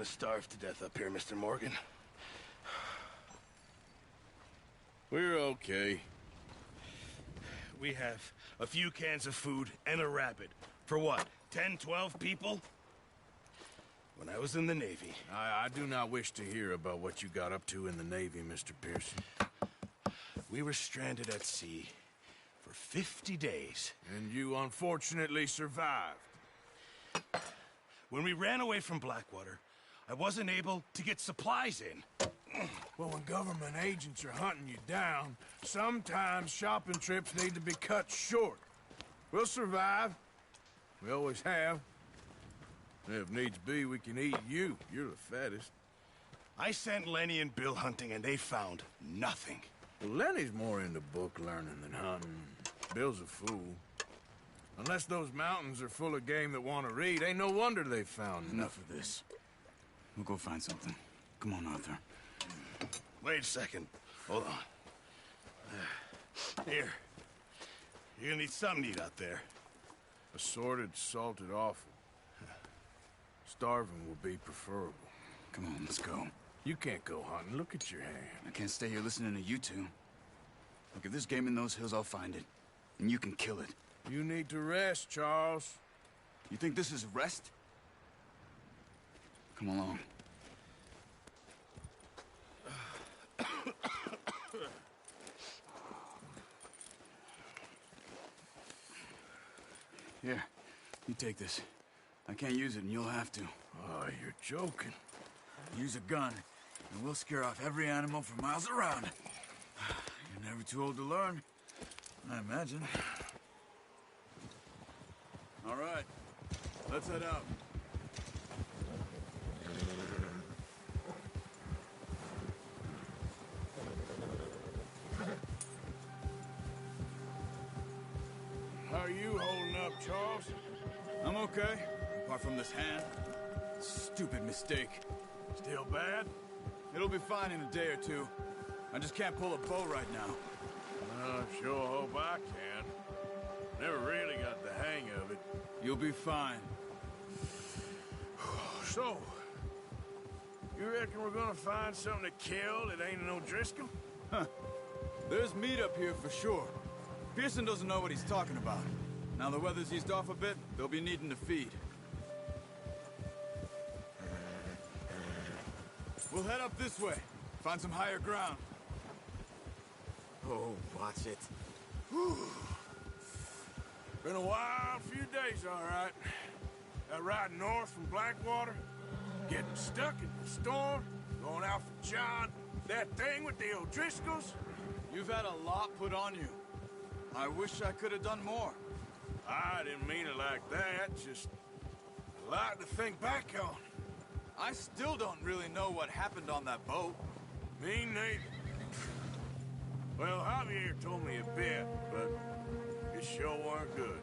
gonna starve to death up here, Mr. Morgan. We're okay. We have a few cans of food and a rabbit. For what, 10, 12 people? When I was in the Navy... I do not wish to hear about what you got up to in the Navy, Mr. Pearson. We were stranded at sea for 50 days. And you unfortunately survived. When we ran away from Blackwater, I wasn't able to get supplies in. Well, when government agents are hunting you down, sometimes shopping trips need to be cut short. We'll survive. We always have. If needs be, we can eat you. You're the fattest. I sent Lenny and Bill hunting, and they found nothing. Well, Lenny's more into book learning than hunting. Bill's a fool. Unless those mountains are full of game that want to read, ain't no wonder they found Enough of this. We'll go find something. Come on, Arthur. Wait a second. Hold on. Here. You're gonna need something to eat out there. Assorted, salted offal. Starving will be preferable. Come on, let's go. You can't go hunting. Look at your hand. I can't stay here listening to you two. Look, if there's game in those hills, I'll find it. And you can kill it. You need to rest, Charles. You think this is rest? Come along. Here, you take this. I can't use it, and you'll have to. Oh, you're joking. Use a gun, and we'll scare off every animal for miles around. You're never too old to learn, I imagine. All right, let's head out. How are you holding up, Charles? I'm okay, apart from this hand. Stupid mistake. Still bad? It'll be fine in a day or two. I just can't pull a bow right now. I sure hope I can. Never really got the hang of it. You'll be fine. So, you reckon we're gonna find something to kill that ain't no Driscoll? Huh. There's meat up here for sure. Pearson doesn't know what he's talking about. Now the weather's eased off a bit, they'll be needing to feed. We'll head up this way. Find some higher ground. Oh, watch it. Whew. Been a wild few days, all right. That ride north from Blackwater, getting stuck in the storm, going out for John, that thing with the O'Driscolls. You've had a lot put on you. I wish I could have done more. I didn't mean it like that, just a lot to think back on. I still don't really know what happened on that boat. Me neither. Well, Javier told me a bit, but it sure weren't good.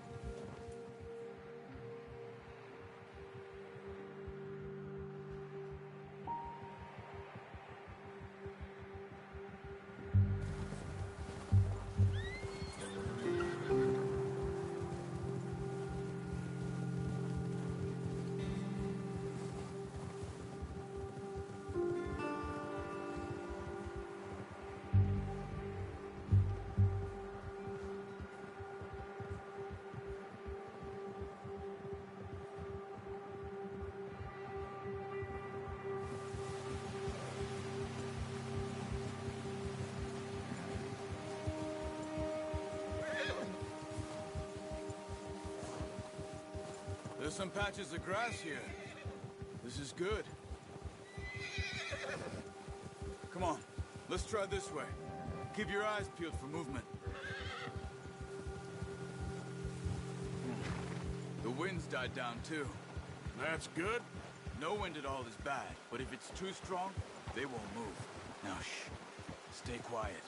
There's some patches of grass here. This is good. Come on, let's try this way. Keep your eyes peeled for movement. The wind's died down too. That's good. No wind at all is bad, but if it's too strong, they won't move. Now shh, stay quiet.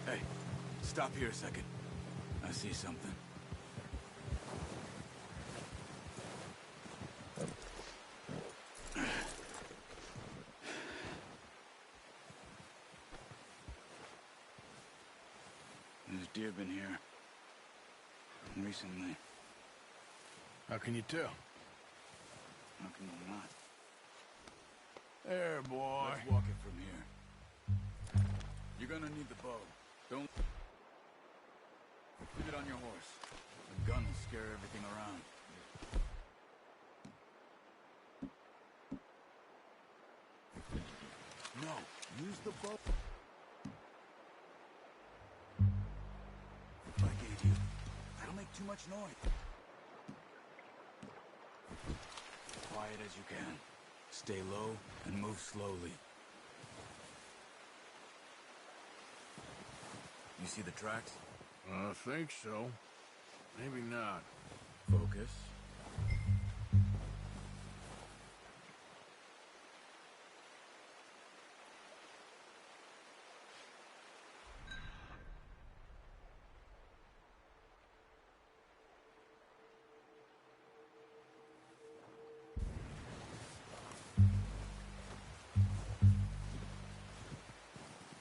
Hey, stop here a second. I see something. deer been here? Recently. How can you tell? How can you not? There, boy. Let's walk it from here. You're gonna need the bow. Don't leave it on your horse. The gun will scare everything around. No, use the bow. I gave you. That'll make too much noise. Quiet as you can. Stay low and move slowly. You see the tracks? I think so. Maybe not. Focus.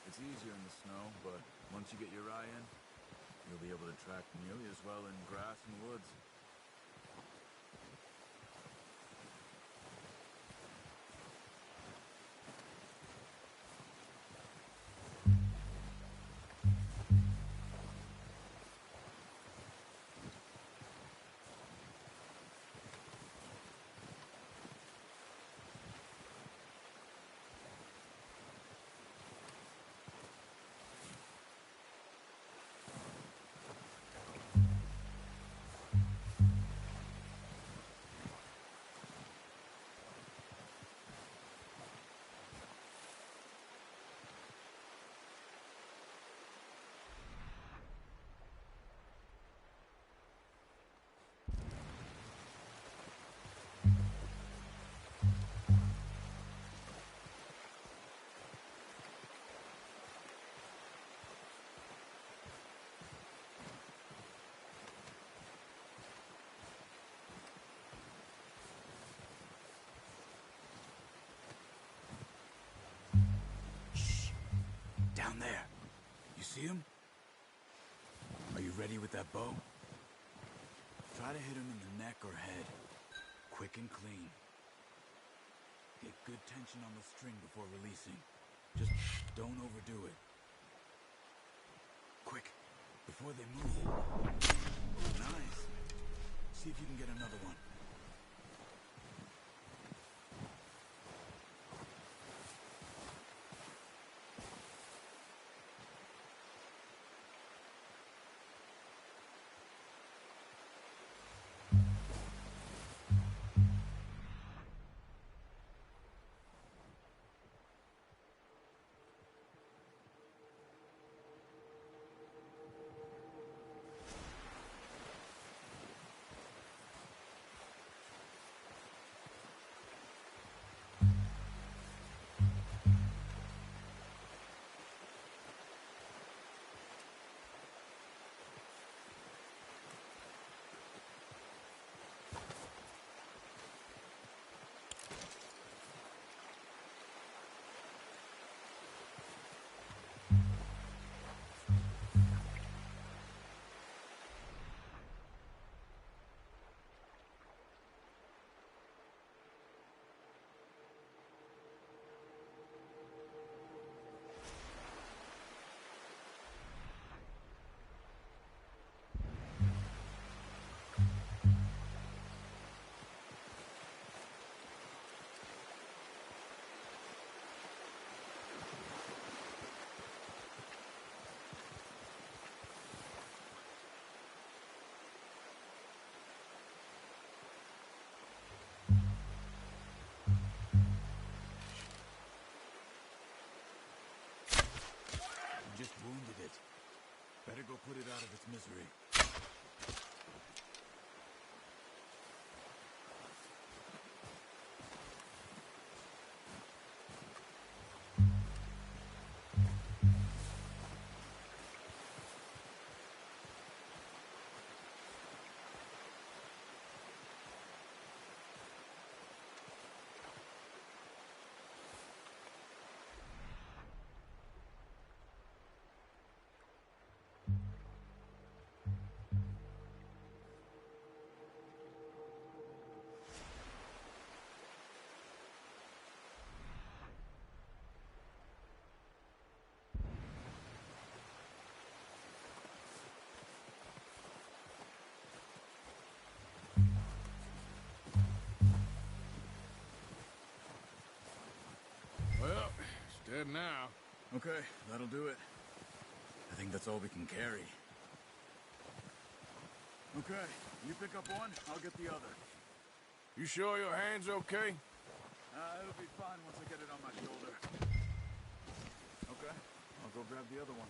It's easier in the snow, but once you get your eye in, you'll be able to track nearly as well in grass and woods. Down there. You see him? Are you ready with that bow? Try to hit him in the neck or head. Quick and clean. Get good tension on the string before releasing. Just don't overdo it. Quick, before they move. Nice. See if you can get another one. You just wounded it. Better go put it out of its misery. said now. Okay, that'll do it. I think that's all we can carry. Okay, you pick up one, I'll get the other. You sure your hand's okay? It'll be fine once I get it on my shoulder. Okay, I'll go grab the other one.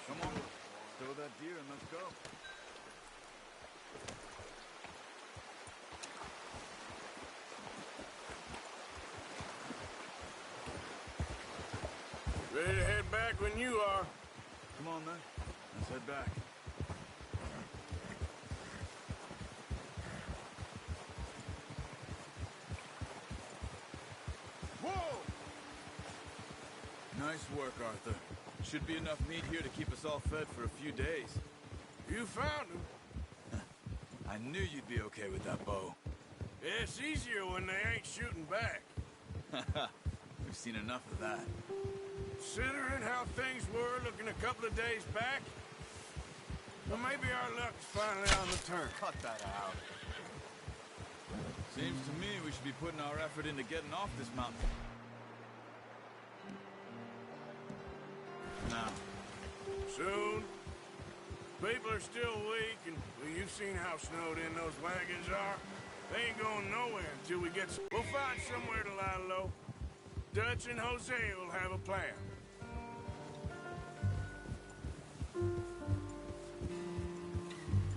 Come on, throw that deer and let's go. Ready to head back when you are. Come on then, let's head back. Whoa! Nice work, Arthur. Should be enough meat here to keep us all fed for a few days. You found him. I knew you'd be okay with that bow. It's easier when they ain't shooting back. We've seen enough of that. Considering how things were looking a couple of days back, well, maybe our luck's finally on the turn. Cut that out. Seems to me we should be putting our effort into getting off this mountain. Now. Soon. People are still weak, and well, you've seen how snowed in those wagons are. They ain't going nowhere until we get... We'll find somewhere to lie low. Dutch and Jose will have a plan.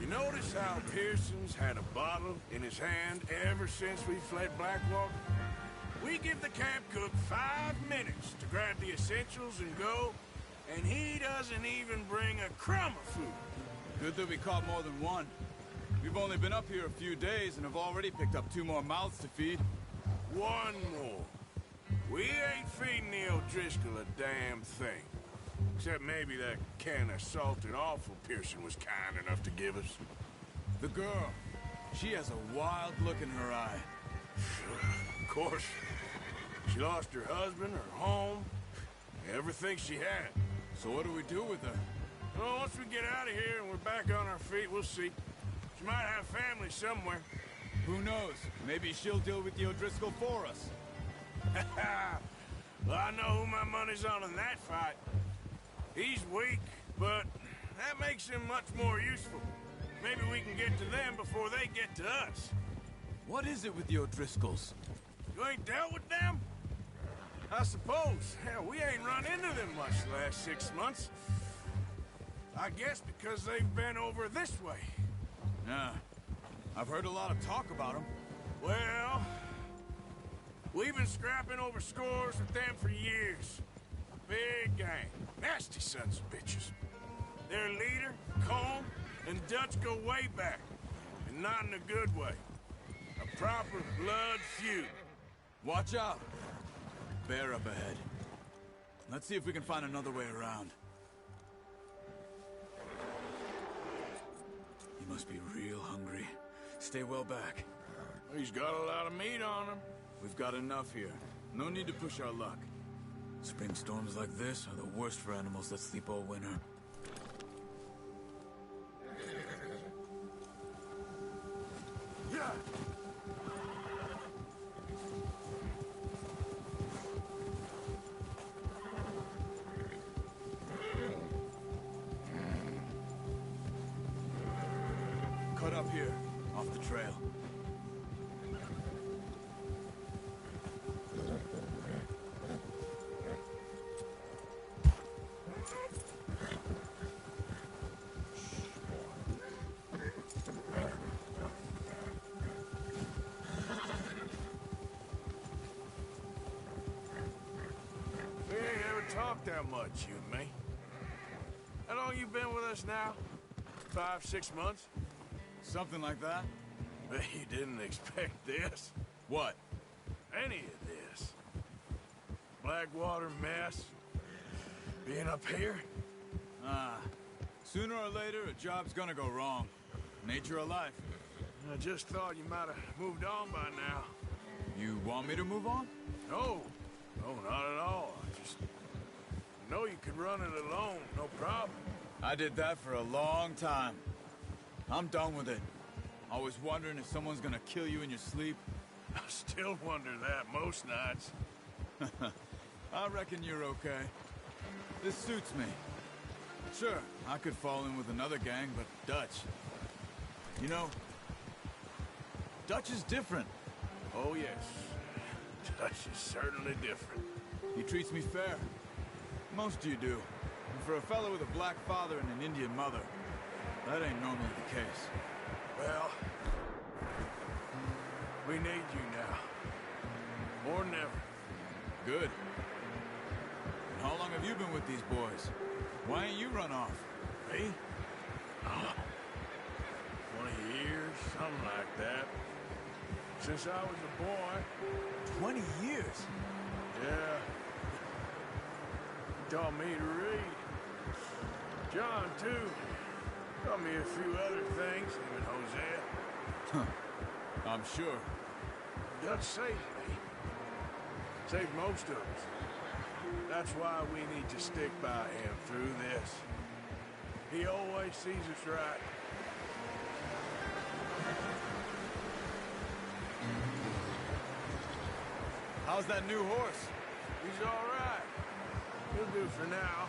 You notice how Pearson's had a bottle in his hand ever since we fled Blackwater? We give the camp cook 5 minutes to grab the essentials and go, and he doesn't even bring a crumb of food. Good that we caught more than one. We've only been up here a few days and have already picked up 2 more mouths to feed. 1 more. We ain't feeding the O'Driscoll a damn thing. Except maybe that can of salted offal Pearson was kind enough to give us. The girl. She has a wild look in her eye. Of course. She lost her husband, her home, everything she had. So what do we do with her? Well, once we get out of here and we're back on our feet, we'll see. She might have family somewhere. Who knows? Maybe she'll deal with the O'Driscoll for us. Well, I know who my money's on in that fight. He's weak, but that makes him much more useful. Maybe we can get to them before they get to us. What is it with the O'Driscolls? You ain't dealt with them? I suppose. Hell, we ain't run into them much the last 6 months. I guess because they've been over this way. Yeah. I've heard a lot of talk about them. Well, we've been scrapping over scores with them for years. Big gang. Nasty sons of bitches. Their leader, Colm, and Dutch go way back. And not in a good way. A proper blood feud. Watch out. Bear up ahead. Let's see if we can find another way around. He must be real hungry. Stay well back. He's got a lot of meat on him. We've got enough here. No need to push our luck. Spring storms like this are the worst for animals that sleep all winter. Yeah. Cut up here, off the trail. We ain't ever talked that much, you and me. How long you been with us now? 5, 6 months? Something like that? Bet you didn't expect this. What? Any of this. Blackwater mess. Being up here. Sooner or later, a job's gonna go wrong. Nature of life. I just thought you might have moved on by now. You want me to move on? No. No, not at all. I just know you could run it alone, no problem. I did that for a long time. I'm done with it. Always wondering if someone's gonna kill you in your sleep. I still wonder that most nights. I reckon you're okay. This suits me. Sure, I could fall in with another gang, but Dutch... You know, Dutch is different. Oh, yes. Dutch is certainly different. He treats me fair. Most of you do. And for a fellow with a black father and an Indian mother, that ain't normally the case. Well, we need you now. More than ever. Good. And how long have you been with these boys? Why ain't you run off? Me? Oh, 20 years, something like that. Since I was a boy. 20 years? Yeah. He taught me to read. John, too. Taught me a few other things, him and Hosea. Huh. I'm sure. Dutch saved me. Saved most of us. That's why we need to stick by him through this. He always sees us right. How's that new horse? He's all right. He'll do for now.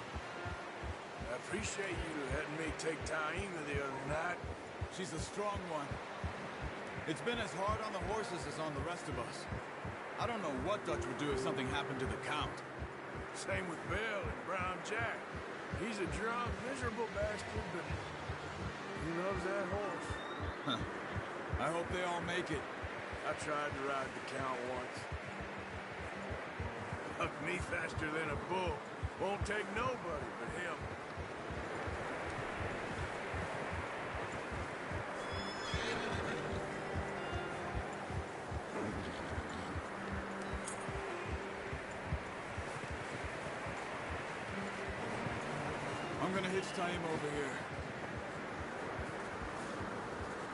I appreciate you letting me take Taima the other night. She's a strong one. It's been as hard on the horses as on the rest of us. I don't know what Dutch would do if something happened to the Count. Same with Bill and Brown Jack. He's a drunk, miserable bastard, but he loves that horse. Huh. I hope they all make it. I tried to ride the Count once. Hucked me faster than a bull. Won't take nobody but him. I'm gonna hitch Taima over here.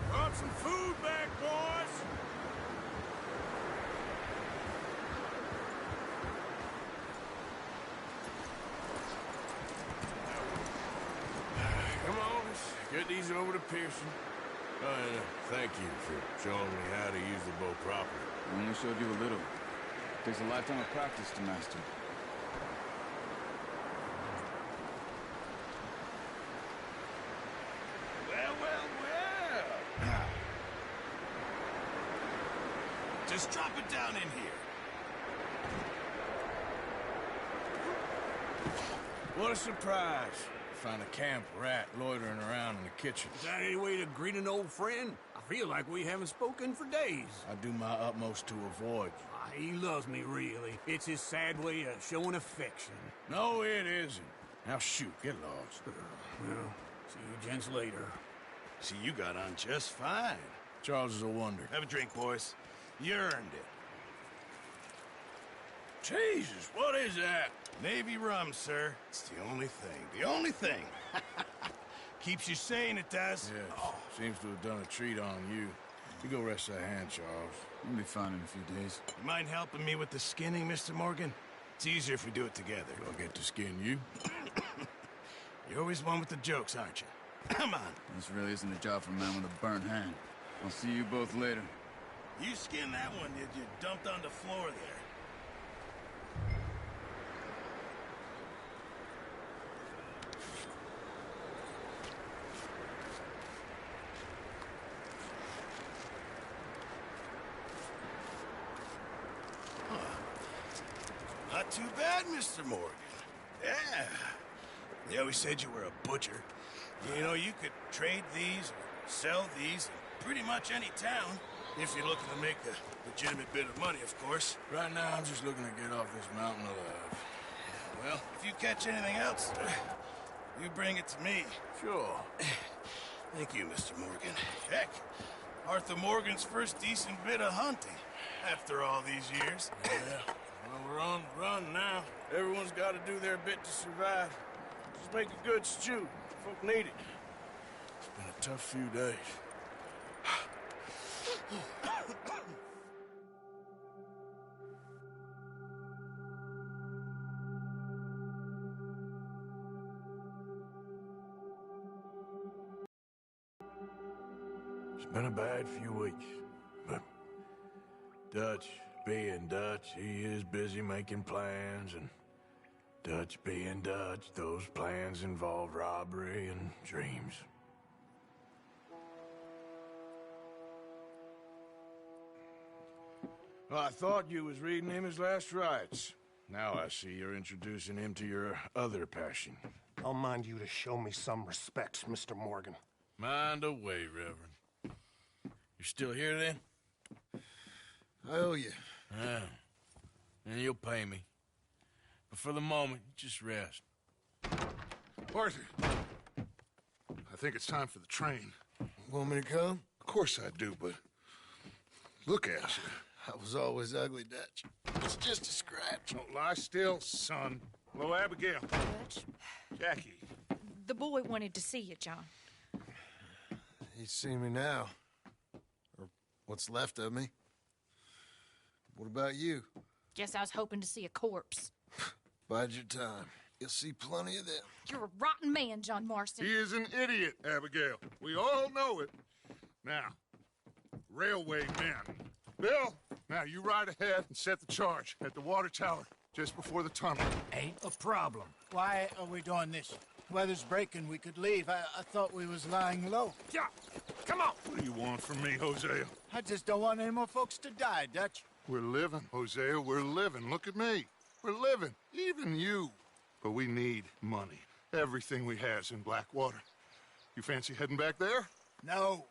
Brought some food back, boys! Come on, let's get these over to Pearson. And thank you for showing me how to use the bow properly. I only showed you a little. Takes a lifetime of practice to master. Well. Just drop it down in here. What a surprise. Find a camp rat loitering around in the kitchen. Is that any way to greet an old friend? I feel like we haven't spoken for days. I do my utmost to avoid. He loves me, really. It's his sad way of showing affection. No, it isn't. Now shoot, get lost. Well, see you gents later. See, you got on just fine. Charles is a wonder. Have a drink, boys. You earned it. Jesus, what is that? Navy rum, sir. It's the only thing. The only thing. Keeps you sane, it does. Yes, seems to have done a treat on you. You go rest that hand, Charles. You'll be fine in a few days. You mind helping me with the skinning, Mr. Morgan? It's easier if we do it together. Do I get to skin you? You're always one with the jokes, aren't you? Come on. This really isn't a job for a man with a burnt hand. I'll see you both later. You skinned that one that you dumped on the floor there. Not too bad, Mr. Morgan. Yeah. They always said you were a butcher. You know, you could trade these, or sell these, in pretty much any town, if you're looking to make a legitimate bit of money, of course. Right now, I'm just looking to get off this mountain alive. Well, if you catch anything else, you bring it to me. Sure. Thank you, Mr. Morgan. Heck, Arthur Morgan's first decent bit of hunting after all these years. Yeah, well, we're on the run now. Everyone's got to do their bit to survive. Just make a good stew. Folk need it. It's been a tough few days. It's been a bad few weeks, but Dutch being Dutch, he is busy making plans, and Dutch being Dutch, those plans involve robbery and dreams. Well, I thought you was reading him his last rites. Now I see you're introducing him to your other passion. I'll mind you to show me some respect, Mr. Morgan. Mind away, Reverend. You still here, then? I owe you. Yeah. And you'll pay me. But for the moment, just rest. Arthur, I think it's time for the train. Want me to come? Of course I do, but look at you. I was always ugly, Dutch. It's just a scratch. Don't lie still, son. Hello, Abigail. Dutch, Jackie. the boy wanted to see you, John. He's seen me now. Or what's left of me. What about you? Guess I was hoping to see a corpse. Bide your time. You'll see plenty of them. You're a rotten man, John Marston. He is an idiot, Abigail. We all know it. Now, railway men. Bill, now you ride ahead and set the charge at the water tower just before the tunnel. Ain't a problem. Why are we doing this? Weather's breaking, we could leave. I thought we was lying low. Yeah, come on. What do you want from me, Hosea? I just don't want any more folks to die, Dutch. We're living, Hosea, we're living. Look at me. We're living, even you. But we need money. Everything we has in Blackwater. You fancy heading back there? No.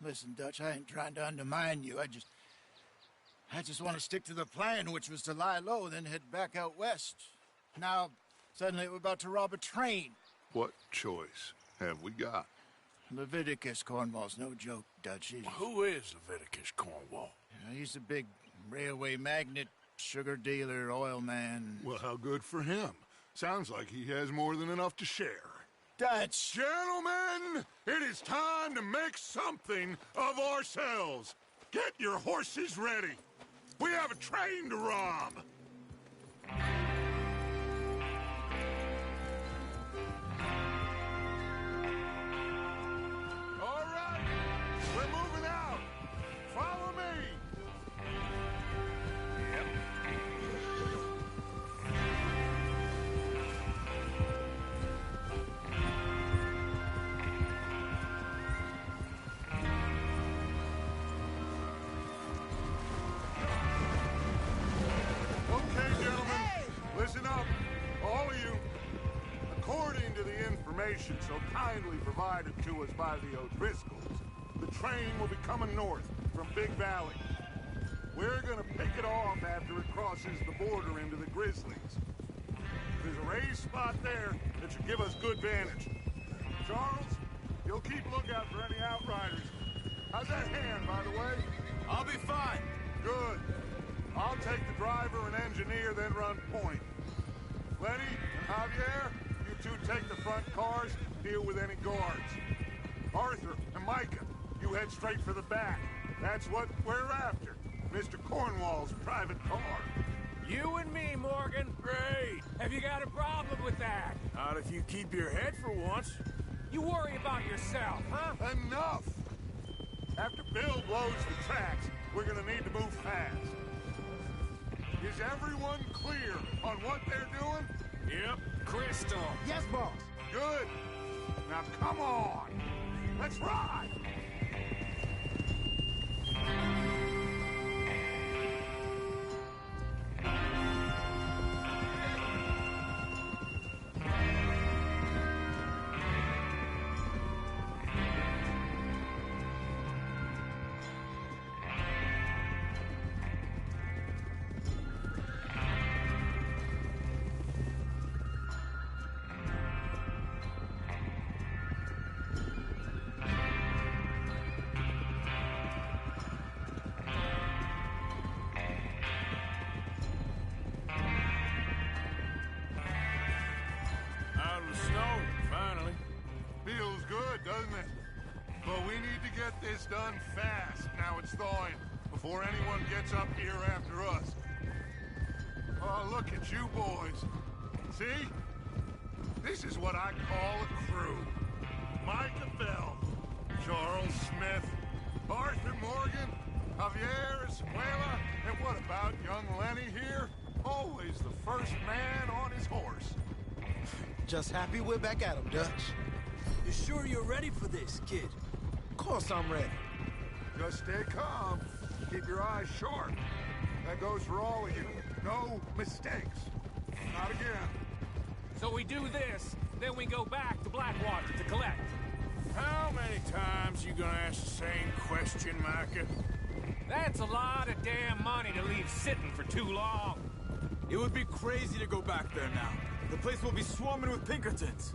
Listen, Dutch, I ain't trying to undermine you. I just want to stick to the plan, which was to lie low, then head back out west. Now, suddenly we're about to rob a train. What choice have we got? Leviticus Cornwall's no joke, Dutch. Who is Leviticus Cornwall? He's a big railway magnate, sugar dealer, oil man. Well, how good for him. Sounds like he has more than enough to share. Dutch! Gentlemen, it is time to make something of ourselves. Get your horses ready. We have a train to rob. All right, we're moving out. Follow me. Yep. Okay, gentlemen, listen up, all of you. According to the information so kindly provided to us by the O'Driscolls, the train will be coming north from Big Valley. We're gonna pick it off after it crosses the border into the Grizzlies. There's a raised spot there that should give us good vantage. Charles, you'll keep lookout for any outriders. How's that hand, by the way? I'll be fine. Good. I'll take the driver and engineer, then run point. Lenny and Javier, you two take the front cars, deal with any guards. Arthur and Micah, you head straight for the back. That's what we're after. Mr. Cornwall's private car. You and me, Morgan. Great. Have you got a problem with that? Not if you keep your head for once. You worry about yourself, huh? Enough! After Bill blows the tracks, we're gonna need to move fast. Is everyone clear on what they're doing? Yep. Crystal. Yes, boss. Good. Now come on. Let's ride. doesn't it? But we need to get this done fast. Now it's thawing, before anyone gets up here after us. Oh, look at you boys. See? This is what I call a crew. Micah Bell, Charles Smith, Arthur Morgan, Javier Escuela, and what about young Lenny here? Always the first man on his horse. Just happy we're back at 'em, Dutch. You sure you're ready for this, kid? Of course I'm ready. Just stay calm. Keep your eyes sharp. That goes for all of you. No mistakes. Not again. So we do this, then we go back to Blackwater to collect. How many times you gonna ask the same question, Micah? That's a lot of damn money to leave sitting for too long. It would be crazy to go back there now. The place will be swarming with Pinkertons.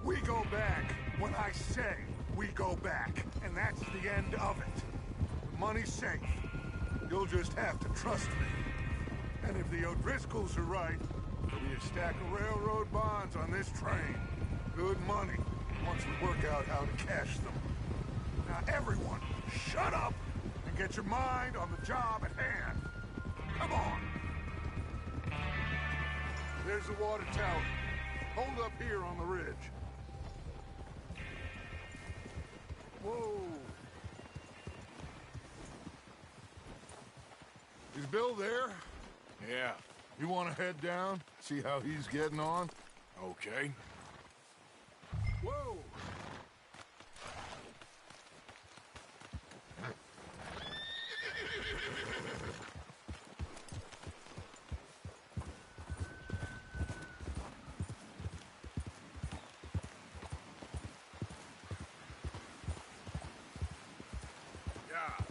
We go back when I say we go back, and that's the end of it. The money's safe. You'll just have to trust me. And if the O'Driscolls are right, there'll be a stack of railroad bonds on this train. Good money, once we work out how to cash them. Now everyone, shut up and get your mind on the job at hand. Come on. There's the water tower. Hold up here on the ridge. Whoa. Is Bill there? Yeah, You want to head down? See how he's getting on? okay. Whoa! Yeah.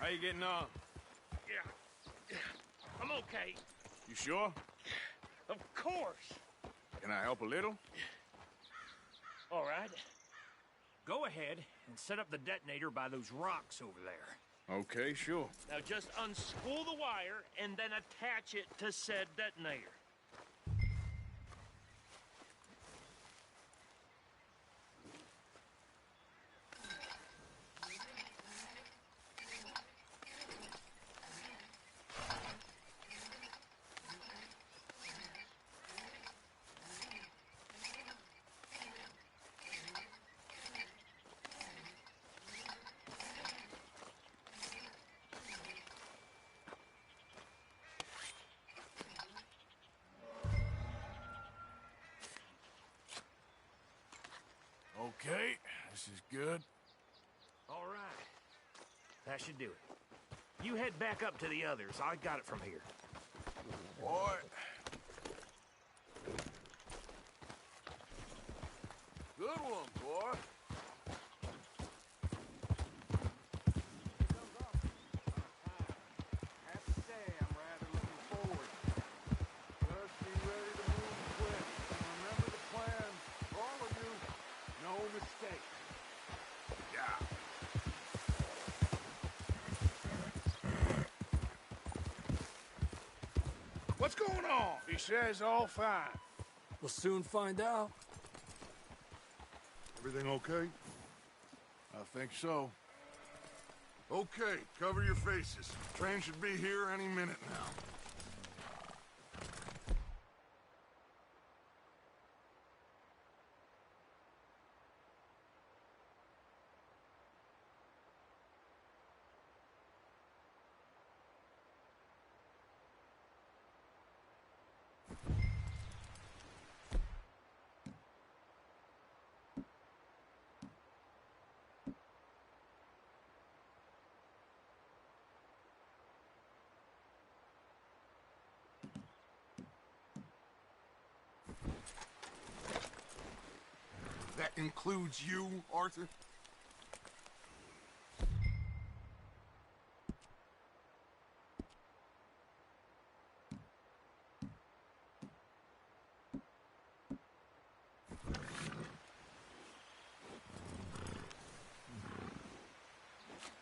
How you getting on? Yeah, I'm okay. You sure? Of course. Can I help a little? All right. Go ahead and set up the detonator by those rocks over there. Okay, sure. Now just unspool the wire and then attach it to said detonator. Okay, this is good. All right. That should do it. You head back up to the others. I got it from here. Boy. Good one, boy. I have to say, I'm rather looking forward. Just be ready to move quick. And remember the plan. For all of you, no mistakes. Yeah. What's going on? He says all fine. We'll soon find out. Everything okay? I think so. Okay, cover your faces. Train should be here any minute now. That includes you, Arthur?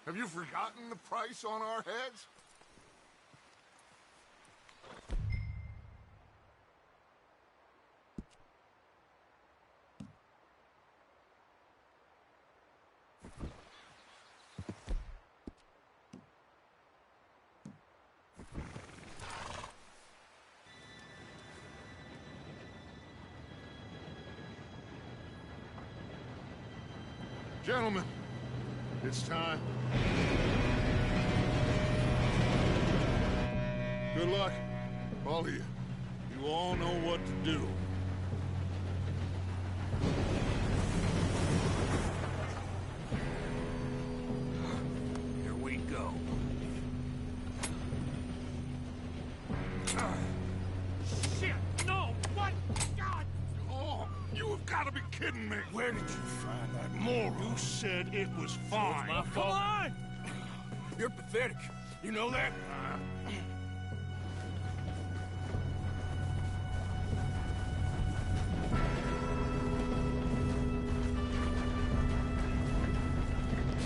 Have you forgotten the price on our heads? Gentlemen, it's time. Good luck, all of you. You all know what to do. Here we go. Shit! No! What? God! Oh, you have got to be kidding me. Where did you find that moron? You said it was fine. My fault. Come on! You're pathetic. You know that?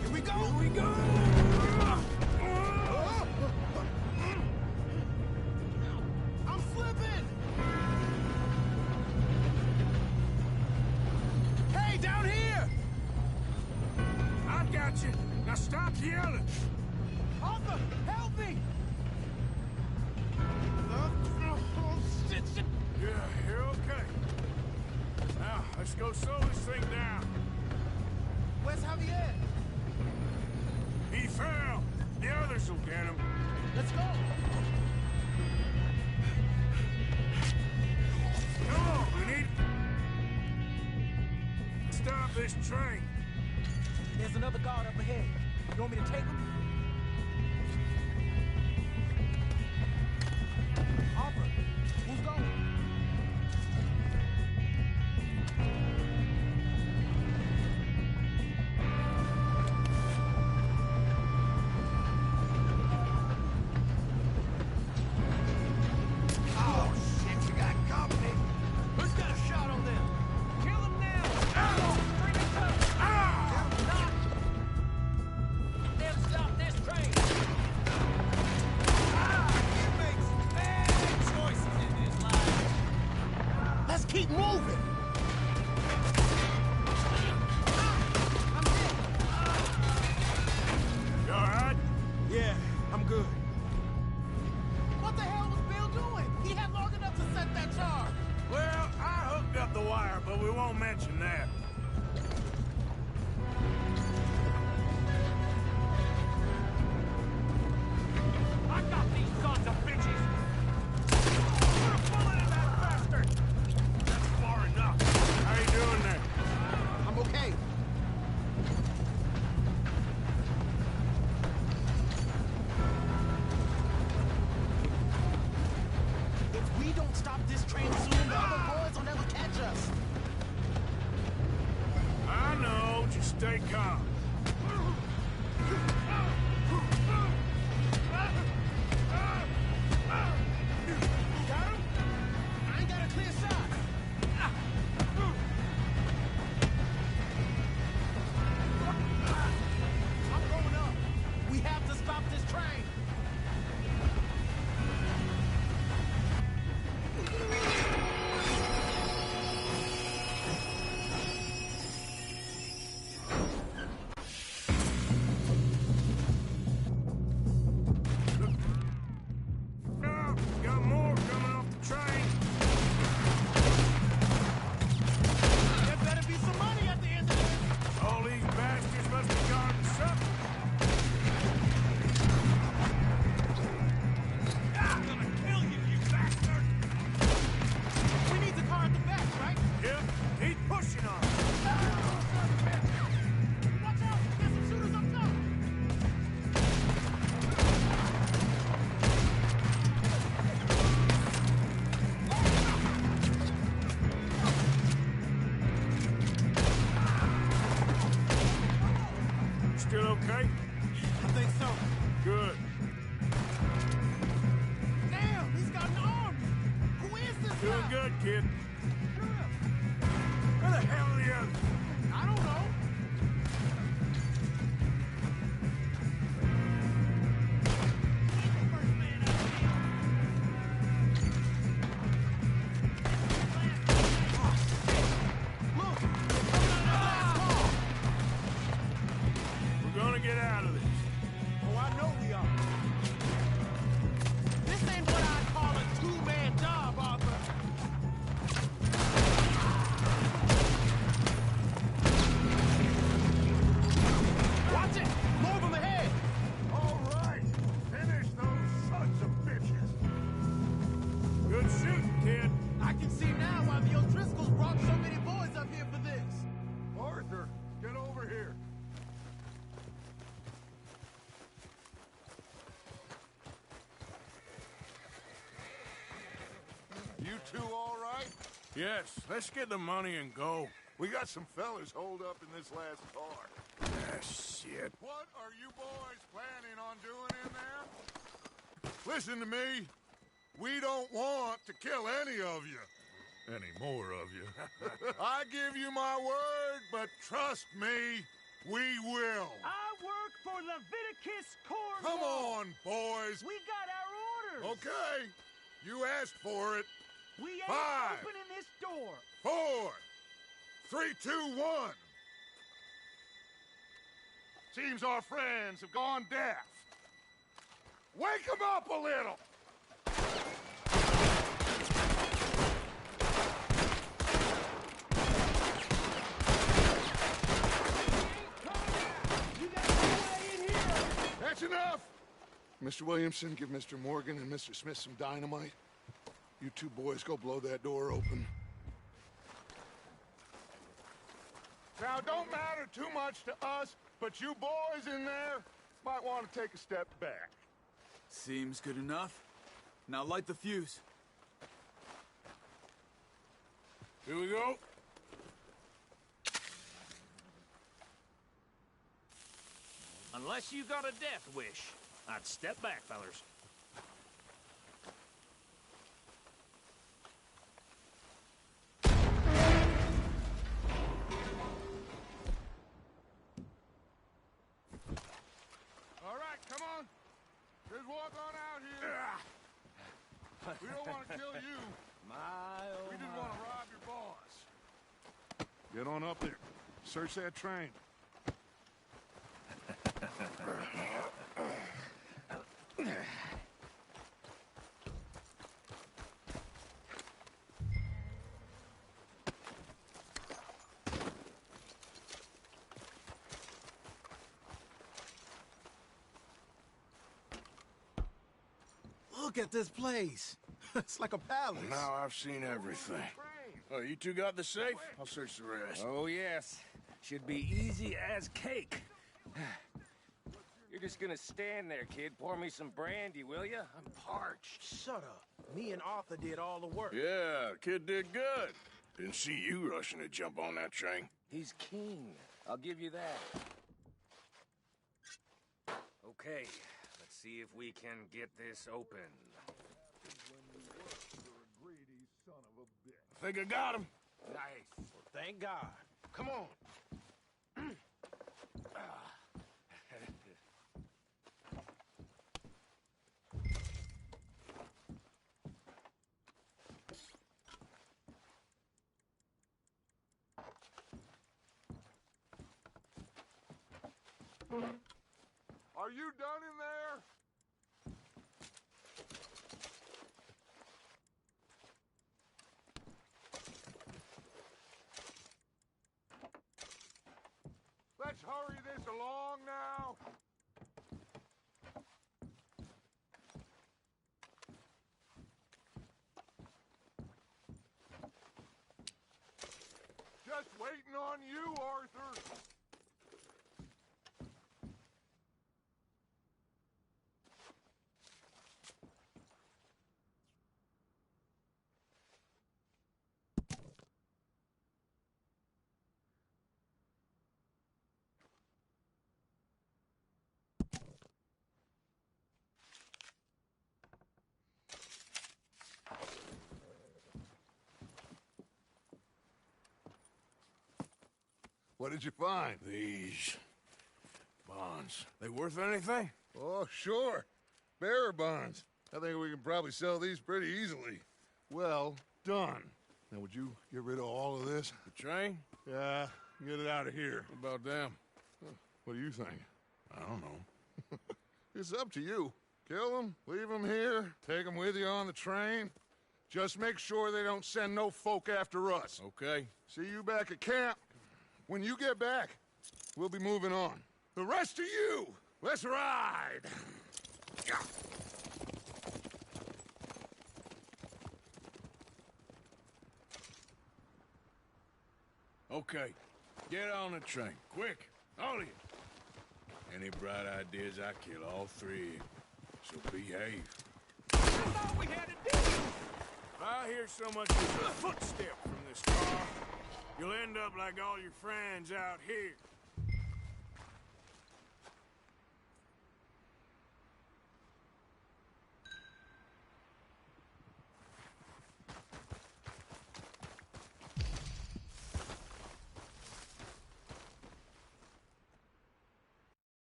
Here we go! Here we go! I'm slipping! Hey, down here! I got you. Now stop yelling. Arthur, help me! Shit. Yeah, you're okay. Now, let's go slow this thing down. Where's Javier? He fell. The others will get him. Let's go! Come on, we need... Stop this train. There's another guard up ahead. You want me to take him? Arthur, who's going? Oh, shit, you got company. Who's got a shot on them? Kill them now! Bring it up! They'll stop this train! He makes bad choices in his life. Let's keep moving. You all right? Yeah, I'm good. What the hell was Bill doing? He had long enough to set that charge. Well, I hooked up the wire, but we won't mention that. I got these sons of bitches! Put a bullet in that bastard! That's far enough. How you doing there? I'm okay. If we don't stop this train soon, the other boys will never catch us. I know. Just stay calm. Got him? I ain't got a clear shot. I'm going up. We have to stop this train. No, got more coming off the train. There better be some money at the end of this. All these bastards must be guarding something. I'm gonna kill you, you bastard! We need the car at the back, right? Yep, keep pushing on. Watch out! There's some shooters up top! Still okay? I think so. Good. Damn, he's got an army! Who is this Doing guy? good, kid. Where the hell are the others? I don't know. You two all right? Yes, let's get the money and go. We got some fellas holed up in this last car. Ah, shit. What are you boys planning on doing in there? Listen to me. We don't want to kill any of you. Any more of you. I give you my word, but trust me, we will. I work for Leviticus Corps. Come on, boys. We got our orders. Okay. You asked for it. We ain't 5, opening this door. 4, 3, 2, 1. Seems our friends have gone deaf. Wake them up a little. That's enough! Mr. Williamson, give Mr. Morgan and Mr. Smith some dynamite. You two boys go blow that door open. Now, don't matter too much to us, but you boys in there might want to take a step back. Seems good enough. Now light the fuse. Here we go. Unless you got a death wish, I'd step back, fellers. All right, come on. Just walk on out here. We don't want to kill you. We just want to rob your boss. Get on up there. Search that train. Look at this place. It's like a palace. Now I've seen everything. Oh, you two got the safe? I'll search the rest. Oh, yes. Should be easy as cake. You're just gonna stand there, kid. Pour me some brandy, will ya? I'm parched. Shut up. Me and Arthur did all the work. Yeah, kid did good. Didn't see you rushing to jump on that train. He's king. I'll give you that. Okay, let's see if we can get this open. I think I got him. Nice. Well, thank God. Come on. Are you done in there? Let's hurry this along now. Just waiting on you, Arthur. What did you find? These bonds. They worth anything? Oh, sure. Bearer bonds. I think we can probably sell these pretty easily. Well done. Now, would you get rid of all of this? The train? Yeah, get it out of here. What about them? What do you think? I don't know. It's up to you. Kill them, leave them here, take them with you on the train. Just make sure they don't send no folk after us. Okay. See you back at camp. When you get back, we'll be moving on. The rest of you, let's ride! Okay. Get on the train. Quick. All of you. Any bright ideas, I kill all three of you. So behave. That's all we had to do. If I hear so much as a footstep from this car, you'll end up like all your friends out here.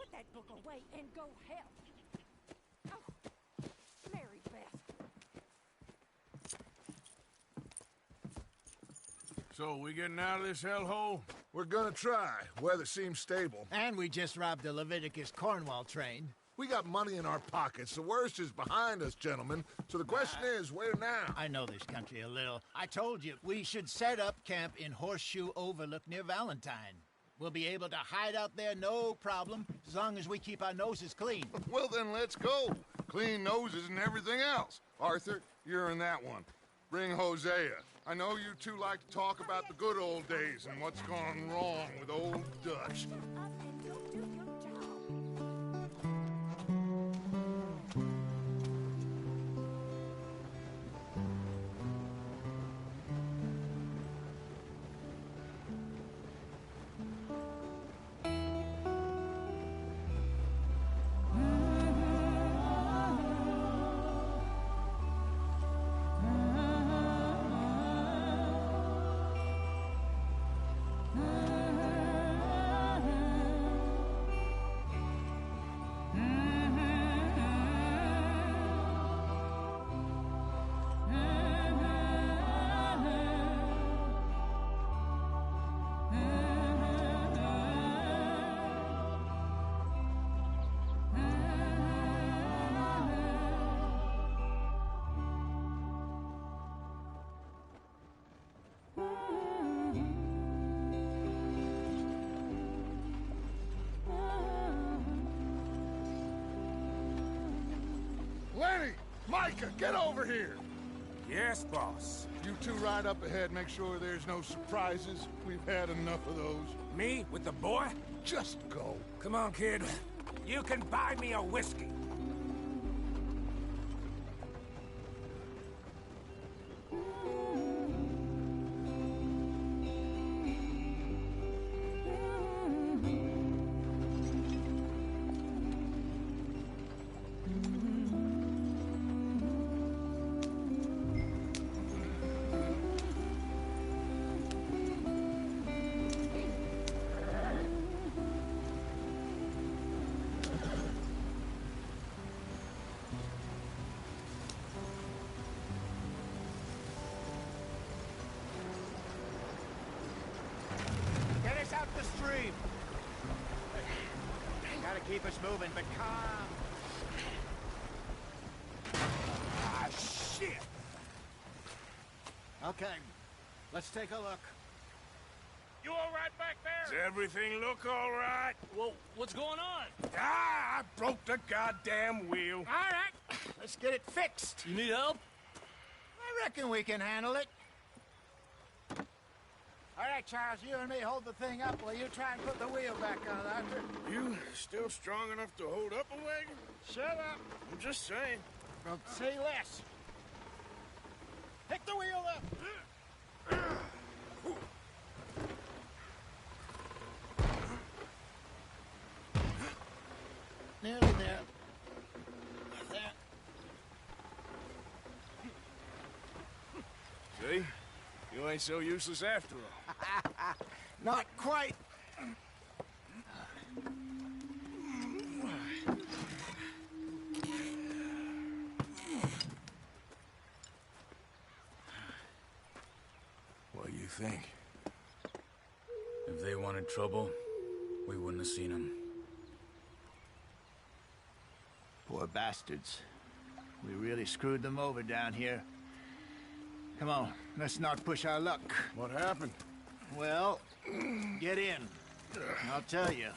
Put that book away and go help. Oh, Mary Beth. So, we getting out of this hellhole? We're gonna try. Weather seems stable. And we just robbed the Leviticus Cornwall train. We got money in our pockets. The worst is behind us, gentlemen. So the question is, where now? I know this country a little. I told you, we should set up camp in Horseshoe Overlook near Valentine. We'll be able to hide out there, no problem, as long as we keep our noses clean. Well, then let's go. Clean noses and everything else. Arthur, you're in that one. Bring Hosea. I know you two like to talk about the good old days and what's gone wrong with old Dutch. Lenny! Micah, get over here! Yes, boss. You two ride up ahead, make sure there's no surprises. We've had enough of those. Me with the boy? Just go. Come on, kid. You can buy me a whiskey. Out the stream. Gotta keep us moving, but calm. Ah, shit! Okay, let's take a look. You all right back Does there? everything look all right? Well, what's going on? Ah, I broke the goddamn wheel. All right, let's get it fixed. You need help? I reckon we can handle it. All right, Charles, you and me hold the thing up while you try and put the wheel back on, Arthur. You still strong enough to hold up a wagon? Shut up. I'm just saying. Well, say less. Pick the wheel up. Nearly there. There. See? You ain't so useless after all. Not quite. What do you think? If they wanted trouble, we wouldn't have seen them. Poor bastards. We really screwed them over down here. Come on, let's not push our luck. What happened? Well, get in. I'll tell you.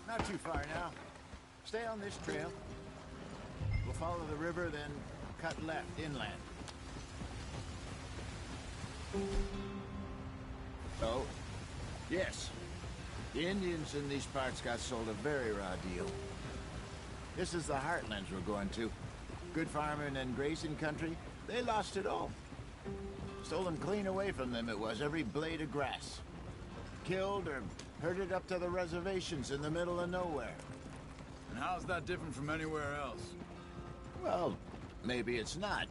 Not too far now. Stay on this trail. We'll follow the river, then cut left inland. Oh, yes. The Indians in these parts got sold a very raw deal. This is the heartlands we're going to. Good farming and grazing country, they lost it all. Stolen clean away from them it was, every blade of grass. Killed or herded up to the reservations in the middle of nowhere. And how's that different from anywhere else? Well, maybe it's not.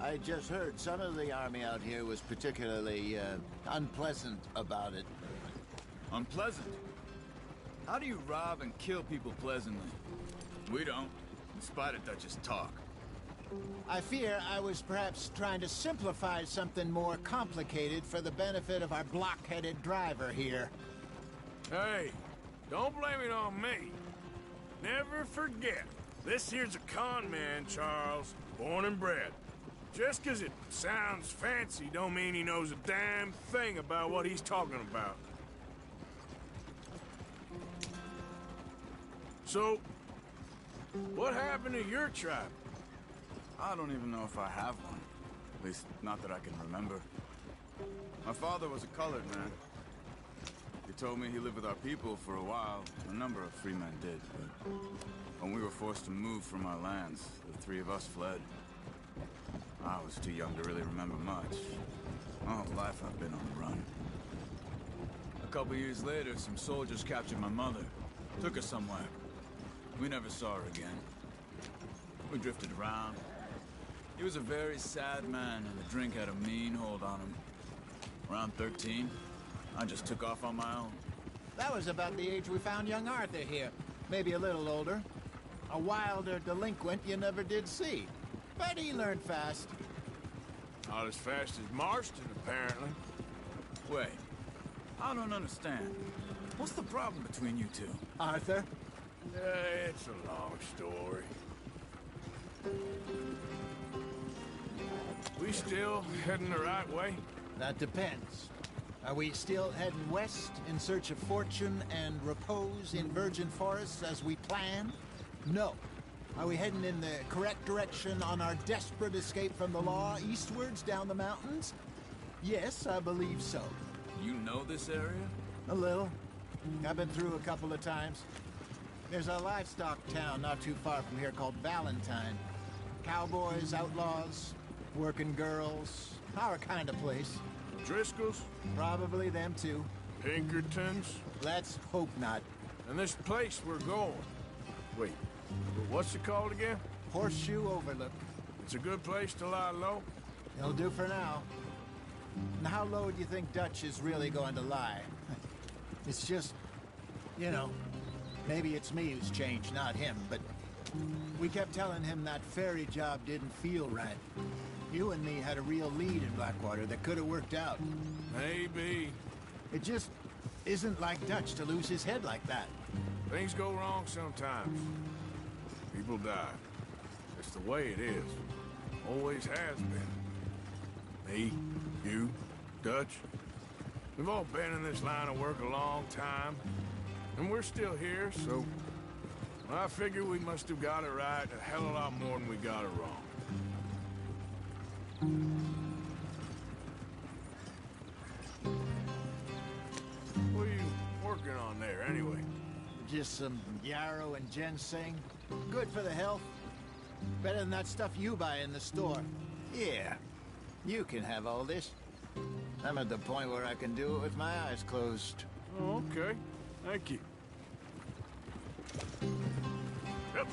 I just heard some of the army out here was particularly unpleasant about it. Unpleasant? How do you rob and kill people pleasantly? We don't, in spite of Dutch's talk. I fear I was perhaps trying to simplify something more complicated for the benefit of our block-headed driver here. Hey, don't blame it on me. Never forget, this here's a con man, Charles, born and bred. Just 'cause it sounds fancy don't mean he knows a damn thing about what he's talking about. So, what happened to your tribe? I don't even know if I have one. At least, not that I can remember. My father was a colored man. He told me he lived with our people for a while. A number of free men did, but when we were forced to move from our lands, the three of us fled. I was too young to really remember much. My whole life I've been on the run. A couple years later, some soldiers captured my mother. Took her somewhere. We never saw her again. We drifted around. He was a very sad man, and the drink had a mean hold on him. Around 13, I just took off on my own. That was about the age we found young Arthur here. Maybe a little older. A wilder delinquent you never did see. But he learned fast. Not as fast as Marston, apparently. Wait, I don't understand. What's the problem between you two? Arthur? It's a long story. We still heading the right way? That depends. Are we still heading west in search of fortune and repose in virgin forests as we planned? No. Are we heading in the correct direction on our desperate escape from the law eastwards down the mountains? Yes, I believe so. You know this area? A little. I've been through a couple of times. There's a livestock town not too far from here called Valentine. Cowboys, outlaws, working girls, our kind of place. Driscolls? Probably them too. Pinkertons? Let's hope not. And this place we're going. Wait, what's it called again? Horseshoe Overlook. It's a good place to lie low? It'll do for now. And how low do you think Dutch is really going to lie? It's just, you know, maybe it's me who's changed, not him, but we kept telling him that ferry job didn't feel right. You and me had a real lead in Blackwater that could have worked out. Maybe. It just isn't like Dutch to lose his head like that. Things go wrong sometimes. People die. It's the way it is. Always has been. Me, you, Dutch. We've all been in this line of work a long time. And we're still here, so I figure we must have got it right a hell of a lot more than we got it wrong. What are you working on there, anyway? Just some yarrow and ginseng. Good for the health. Better than that stuff you buy in the store. Yeah, you can have all this. I'm at the point where I can do it with my eyes closed. Oh, okay. Thank you. Yep.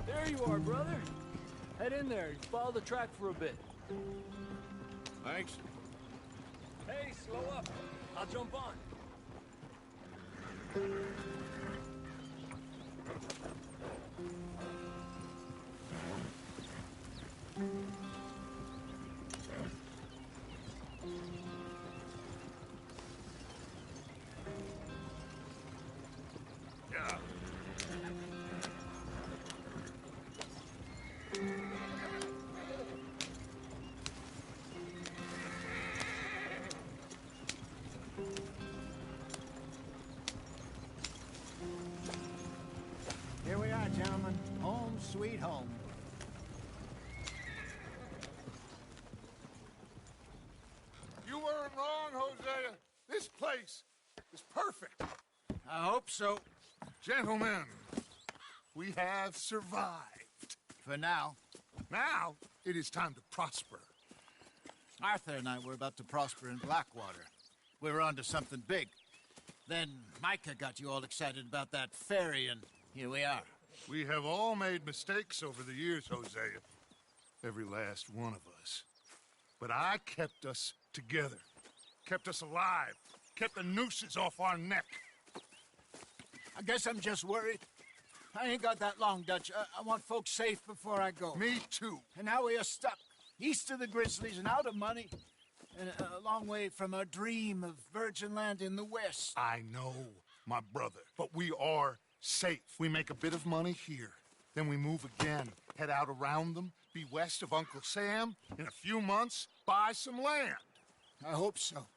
There you are, brother. Head in there. Follow the track for a bit. Thanks. Hey, slow up. I'll jump on. sweet home. You weren't wrong, Hosea. This place is perfect. I hope so. Gentlemen, we have survived. For now. Now, it is time to prosper. Arthur and I were about to prosper in Blackwater. We were onto something big. Then Micah got you all excited about that ferry, and here we are. We have all made mistakes over the years, Hosea. Every last one of us. But I kept us together. Kept us alive. Kept the nooses off our neck. I guess I'm just worried. I ain't got that long, Dutch. I want folks safe before I go. Me too. And now we are stuck. East of the Grizzlies and out of money. And a long way from our dream of virgin land in the west. I know, my brother. But we are safe. We make a bit of money here. Then we move again. Head out around them. Be west of Uncle Sam. In a few months, buy some land. I hope so.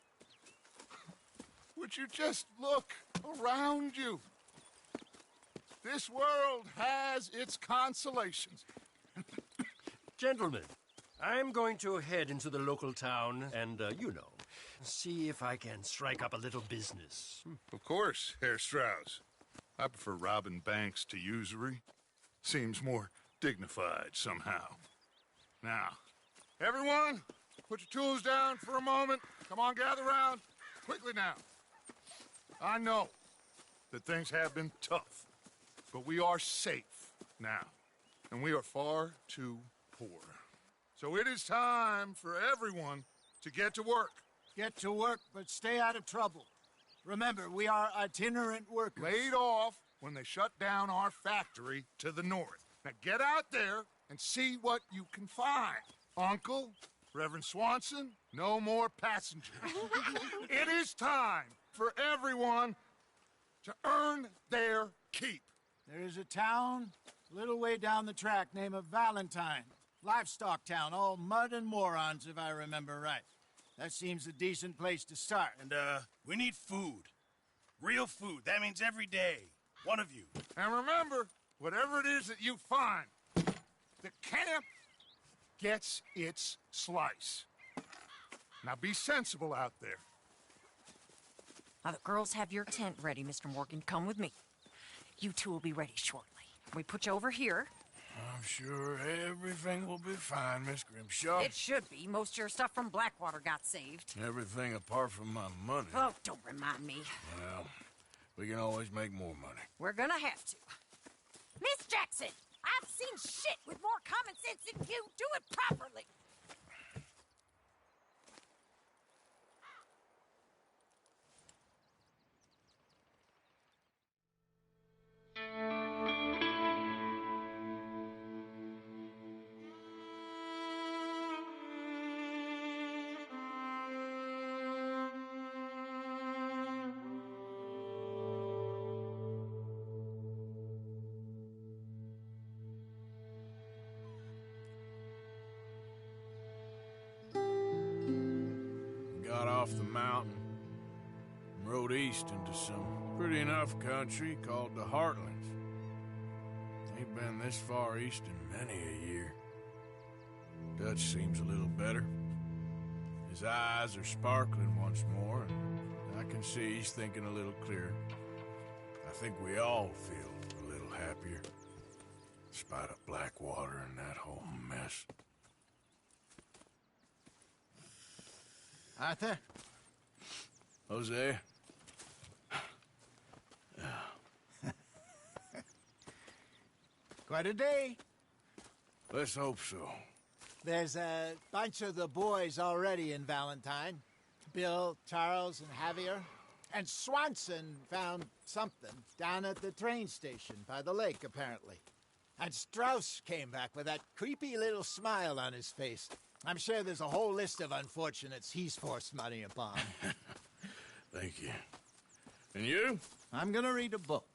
Would you just look around you? This world has its consolations. Gentlemen, I'm going to head into the local town and, see if I can strike up a little business. Of course, Herr Strauss. I prefer robbing banks to usury. Seems more dignified somehow. Now, everyone, put your tools down for a moment. Come on, gather round. Quickly now. I know that things have been tough, but we are safe now, and we are far too poor. So it is time for everyone to get to work. Get to work, but stay out of trouble. Remember, we are itinerant workers. Laid off when they shut down our factory to the north. Now get out there and see what you can find. Uncle, Reverend Swanson, no more passengers. It is time for everyone to earn their keep. There is a town a little way down the track named Valentine. Livestock town, all mud and morons, if I remember right. That seems a decent place to start. And, we need food. Real food. That means every day. One of you. And remember, whatever it is that you find, the camp gets its slice. Now be sensible out there. Now, the girls have your tent ready, Mr. Morgan. Come with me. You two will be ready shortly. We put you over here. I'm sure everything will be fine, Miss Grimshaw. It should be. Most of your stuff from Blackwater got saved. Everything apart from my money. Oh, don't remind me. Well, we can always make more money. We're gonna have to. Miss Jackson, I've seen shit with more common sense than you. Do it properly. Got off the mountain and rode east into some pretty enough country called the Heartlands. Ain't been this far east in many a year. Dutch seems a little better. His eyes are sparkling once more, and I can see he's thinking a little clearer. I think we all feel a little happier, in spite of Blackwater and that whole mess. Arthur? Jose? Quite a day. Let's hope so. There's a bunch of the boys already in Valentine. Bill, Charles, and Javier. And Swanson found something down at the train station by the lake, apparently. And Strauss came back with that creepy little smile on his face. I'm sure there's a whole list of unfortunates he's forced money upon. Thank you. And you? I'm gonna read a book.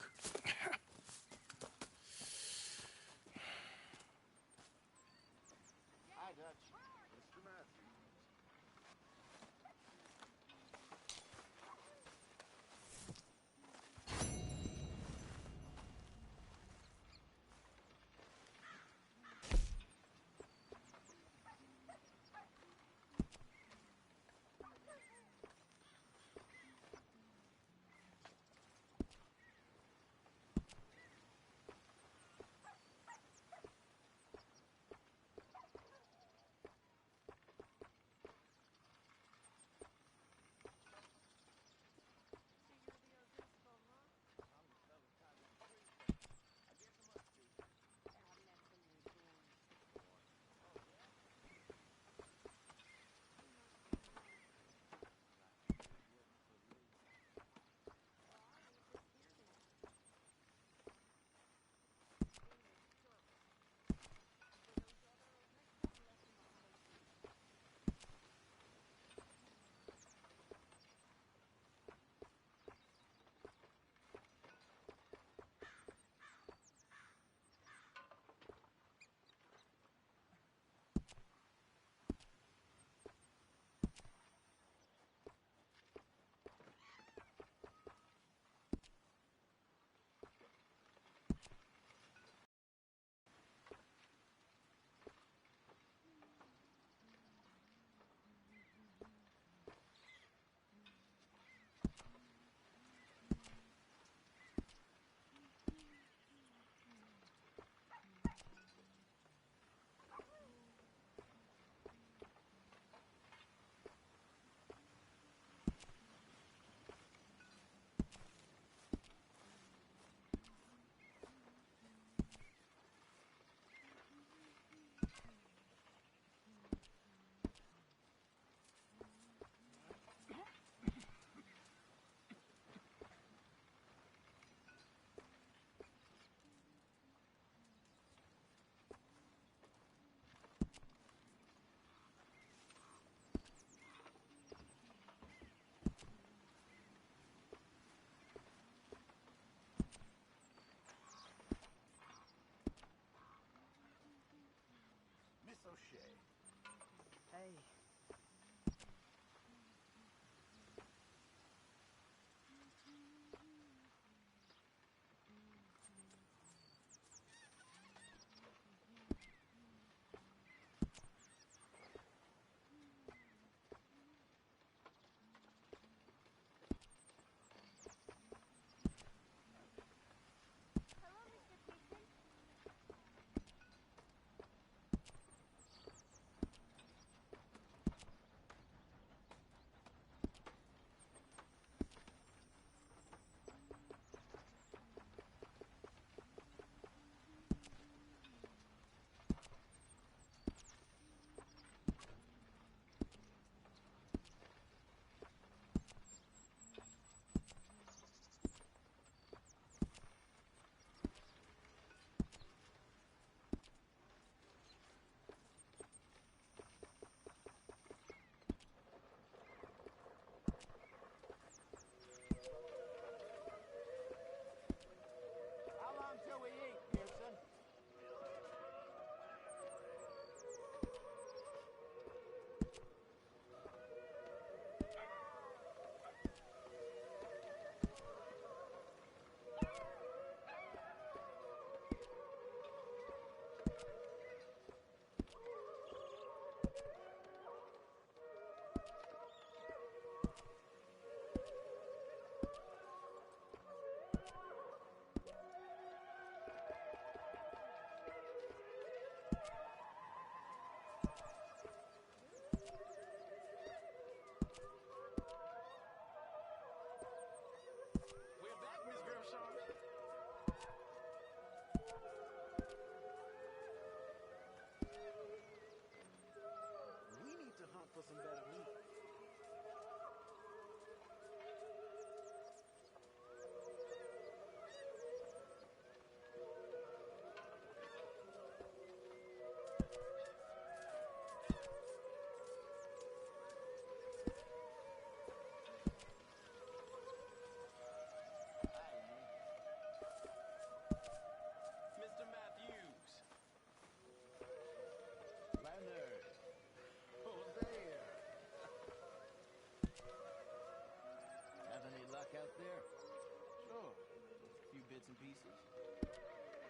bits and pieces.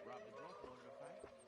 Robbed a drunk, ordered a fight.